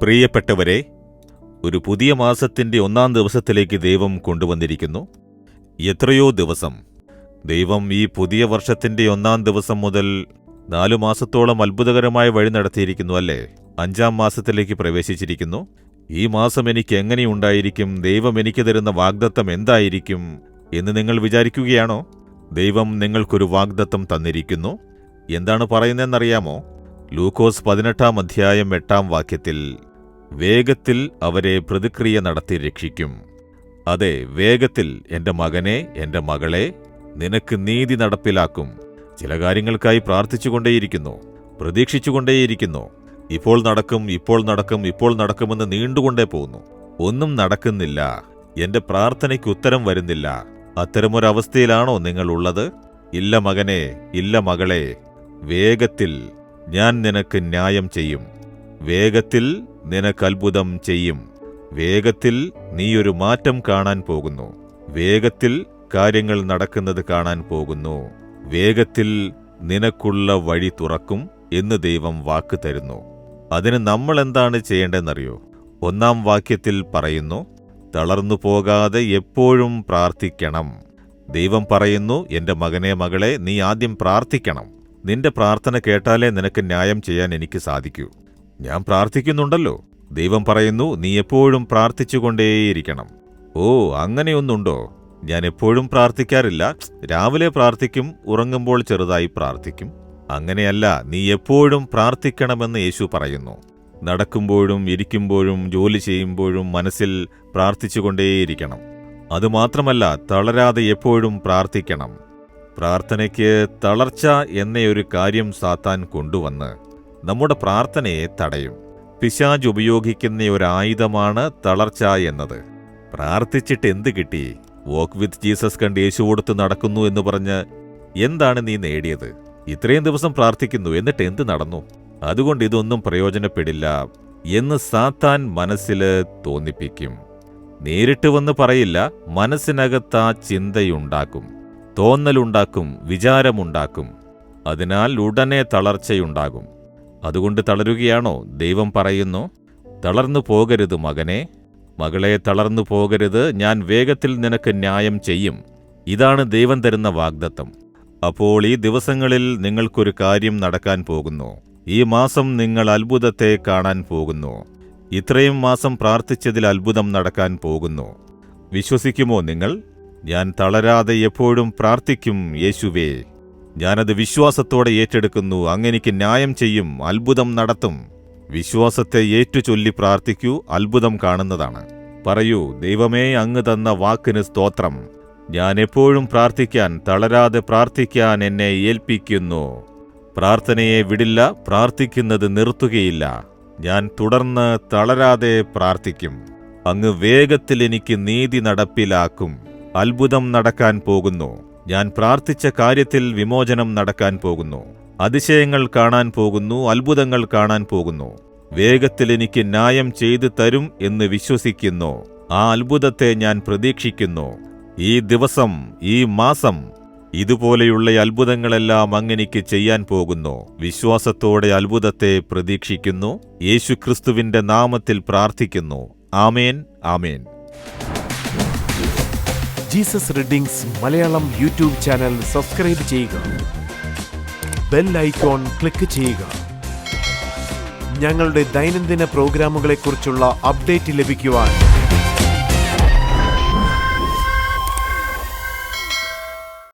പ്രിയപ്പെട്ടവരെ, ഒരു പുതിയ മാസത്തിന്റെ 1-ാം ദിവസത്തിലേക്ക് ദൈവം കൊണ്ടുവന്നിരിക്കുന്നു. എത്രയോ ദിവസം ദൈവം ഈ പുതിയ വർഷത്തിന്റെ 1-ാം ദിവസം മുതൽ 4 മാസത്തോളം അത്ഭുതകരമായ വഴി നടത്തിയിരിക്കുന്നു അല്ലേ? 5-ാം മാസത്തിലേക്ക് പ്രവേശിച്ചിരിക്കുന്നു. ഈ മാസം എനിക്ക് എങ്ങനെയുണ്ടായിരിക്കും, ദൈവം എനിക്ക് തരുന്ന വാഗ്ദത്തം എന്തായിരിക്കും എന്ന് നിങ്ങൾ വിചാരിക്കുകയാണോ? ദൈവം നിങ്ങൾക്കൊരു വാഗ്ദത്തം തന്നിരിക്കുന്നു. എന്താണ് പറയുന്നതെന്നറിയാമോ? ലൂക്കോസ് 18-ാം അധ്യായം 8-ാം വാക്യത്തിൽ, വേഗത്തിൽ അവരെ പ്രതിക്രിയ നടത്തി രക്ഷിക്കും. അതെ, വേഗത്തിൽ എൻ്റെ മകനെ, എൻ്റെ മകളെ, നിനക്ക് നീതി നടപ്പിലാക്കും. ചില കാര്യങ്ങൾക്കായി പ്രാർത്ഥിച്ചുകൊണ്ടേയിരിക്കുന്നു, പ്രതീക്ഷിച്ചുകൊണ്ടേയിരിക്കുന്നു. ഇപ്പോൾ നടക്കും, ഇപ്പോൾ നടക്കും, ഇപ്പോൾ നടക്കുമെന്ന് നീണ്ടുകൊണ്ടേ പോകുന്നു. ഒന്നും നടക്കുന്നില്ല. എൻ്റെ പ്രാർത്ഥനയ്ക്ക് ഉത്തരം വരുന്നില്ല. അത്തരമൊരവസ്ഥയിലാണോ നിങ്ങളുള്ളത്? ഇല്ല മകനെ, ഇല്ല മകളെ, വേഗത്തിൽ ഞാൻ നിനക്ക് ന്യായം ചെയ്യും. വേഗത്തിൽ നിനക്ക് അത്ഭുതം ചെയ്യും. വേഗത്തിൽ നീയൊരു മാറ്റം കാണാൻ പോകുന്നു. വേഗത്തിൽ കാര്യങ്ങൾ നടക്കുന്നത് കാണാൻ പോകുന്നു. വേഗത്തിൽ നിനക്കുള്ള വഴി തുറക്കും എന്ന് ദൈവം വാക്ക് തരുന്നു. അതിന് നമ്മൾ എന്താണ് ചെയ്യേണ്ടതെന്നറിയോ? 1-ാം വാക്യത്തിൽ പറയുന്നു, തളർന്നു പോകാതെ എപ്പോഴും പ്രാർത്ഥിക്കണം. ദൈവം പറയുന്നു, എൻ്റെ മകനെ, മകളെ, നീ ആദ്യം പ്രാർത്ഥിക്കണം. നിന്റെ പ്രാർത്ഥന കേട്ടാലേ നിനക്ക് ന്യായം ചെയ്യാൻ എനിക്ക് സാധിക്കൂ. ഞാൻ പ്രാർത്ഥിക്കുന്നുണ്ടല്ലോ. ദൈവം പറയുന്നു, നീ എപ്പോഴും പ്രാർത്ഥിച്ചുകൊണ്ടേയിരിക്കണം. ഓ, അങ്ങനെയൊന്നുണ്ടോ? ഞാൻ എപ്പോഴും പ്രാർത്ഥിക്കാറില്ല. രാവിലെ പ്രാർത്ഥിക്കും, ഉറങ്ങുമ്പോൾ ചെറുതായി പ്രാർത്ഥിക്കും. അങ്ങനെയല്ല, നീ എപ്പോഴും പ്രാർത്ഥിക്കണമെന്ന് യേശു പറയുന്നു. നടക്കുമ്പോഴും ഇരിക്കുമ്പോഴും ജോലി ചെയ്യുമ്പോഴും മനസ്സിൽ പ്രാർത്ഥിച്ചുകൊണ്ടേയിരിക്കണം. അതുമാത്രമല്ല, തളരാതെ എപ്പോഴും പ്രാർത്ഥിക്കണം. പ്രാർത്ഥനയ്ക്ക് തളർച്ച എന്നൊരു കാര്യം സാത്താൻ കൊണ്ടുവന്ന് നമ്മുടെ പ്രാർത്ഥനയെ തടയും. പിശാച് ഉപയോഗിക്കുന്ന ഒരായുധമാണ് തളർച്ച എന്നത്. പ്രാർത്ഥിച്ചിട്ട് എന്ത് കിട്ടി? വോക്ക് വിത്ത് ജീസസ് കണ്ട് യേശു കൊടുത്ത് നടക്കുന്നു എന്ന് പറഞ്ഞ് എന്താണ് നീ നേടിയത്? ഇത്രയും ദിവസം പ്രാർത്ഥിക്കുന്നു, എന്നിട്ട് എന്ത് നടന്നു? അതുകൊണ്ട് ഇതൊന്നും പ്രയോജനപ്പെടില്ല എന്ന് സാത്താൻ മനസ്സിൽ തോന്നിപ്പിക്കും. നേരിട്ട് വന്ന് പറയില്ല, മനസ്സിനകത്ത് ആ ചിന്തയുണ്ടാക്കും, തോന്നലുണ്ടാക്കും, വിചാരമുണ്ടാക്കും. അതിനാൽ ഉടനെ തളർച്ചയുണ്ടാകും. അതുകൊണ്ട് തളരുകയാണോ? ദൈവം പറയുന്നു, തളർന്നു പോകരുത് മകനെ, മകളെ, തളർന്നു പോകരുത്. ഞാൻ വേഗത്തിൽ നിനക്ക് ന്യായം ചെയ്യും. ഇതാണ് ദൈവം തരുന്ന വാഗ്ദത്തം. അപ്പോൾ ഈ ദിവസങ്ങളിൽ നിങ്ങൾക്കൊരു കാര്യം നടക്കാൻ പോകുന്നു. ഈ മാസം നിങ്ങൾ അത്ഭുതത്തെ കാണാൻ പോകുന്നു. ഇത്രയും മാസം പ്രാർത്ഥിച്ചതിൽ അത്ഭുതം നടക്കാൻ പോകുന്നു. വിശ്വസിക്കുമോ നിങ്ങൾ? ഞാൻ തളരാതെ എപ്പോഴും പ്രാർത്ഥിക്കും യേശുവേ. ഞാനത് വിശ്വാസത്തോടെ ഏറ്റെടുക്കുന്നു. അങ്ങെനിക്ക് ന്യായം ചെയ്യും, അത്ഭുതം നടത്തും. വിശ്വാസത്തെ ഏറ്റുചൊല്ലി പ്രാർത്ഥിക്കൂ, അത്ഭുതം കാണുന്നതാണ്. പറയൂ, ദൈവമേ, അങ്ങ് തന്ന വാക്കിന് സ്തോത്രം. ഞാൻ എപ്പോഴും പ്രാർത്ഥിക്കാൻ, തളരാതെ പ്രാർത്ഥിക്കാൻ എന്നെ ഏൽപ്പിക്കുന്നു. പ്രാർത്ഥനയെ വിടില്ല, പ്രാർത്ഥിക്കുന്നത് നിർത്തുകയില്ല. ഞാൻ തുടർന്ന് തളരാതെ പ്രാർത്ഥിക്കും. അങ്ങ് വേഗത്തിൽ എനിക്ക് നീതി നടപ്പിലാക്കും. അത്ഭുതം നടക്കാൻ പോകുന്നു. ഞാൻ പ്രാർത്ഥിച്ച കാര്യത്തിൽ വിമോചനം നടക്കാൻ പോകുന്നു. അതിശയങ്ങൾ കാണാൻ പോകുന്നു. അത്ഭുതങ്ങൾ കാണാൻ പോകുന്നു. വേഗത്തിൽ എനിക്ക് ന്യായം ചെയ്തു തരും എന്ന് വിശ്വസിക്കുന്നു. ആ അത്ഭുതത്തെ ഞാൻ പ്രതീക്ഷിക്കുന്നു. ഈ ദിവസം, ഈ മാസം ഇതുപോലെയുള്ള അത്ഭുതങ്ങളെല്ലാം അങ്ങെനിക്ക് ചെയ്യാൻ പോകുന്നു. വിശ്വാസത്തോടെ അത്ഭുതത്തെ പ്രതീക്ഷിക്കുന്നു. യേശുക്രിസ്തുവിന്റെ നാമത്തിൽ പ്രാർത്ഥിക്കുന്നു. Amen, amen. Jesus readings Malayalam YouTube channel subscribe ചെയ്യുക. ബെൽ ഐക്കോൺ ക്ലിക്ക് ചെയ്യുക. ഞങ്ങളുടെ ദൈനംദിന പ്രോഗ്രാമുകളെക്കുറിച്ചുള്ള അപ്ഡേറ്റ് ലഭിക്കുവാൻ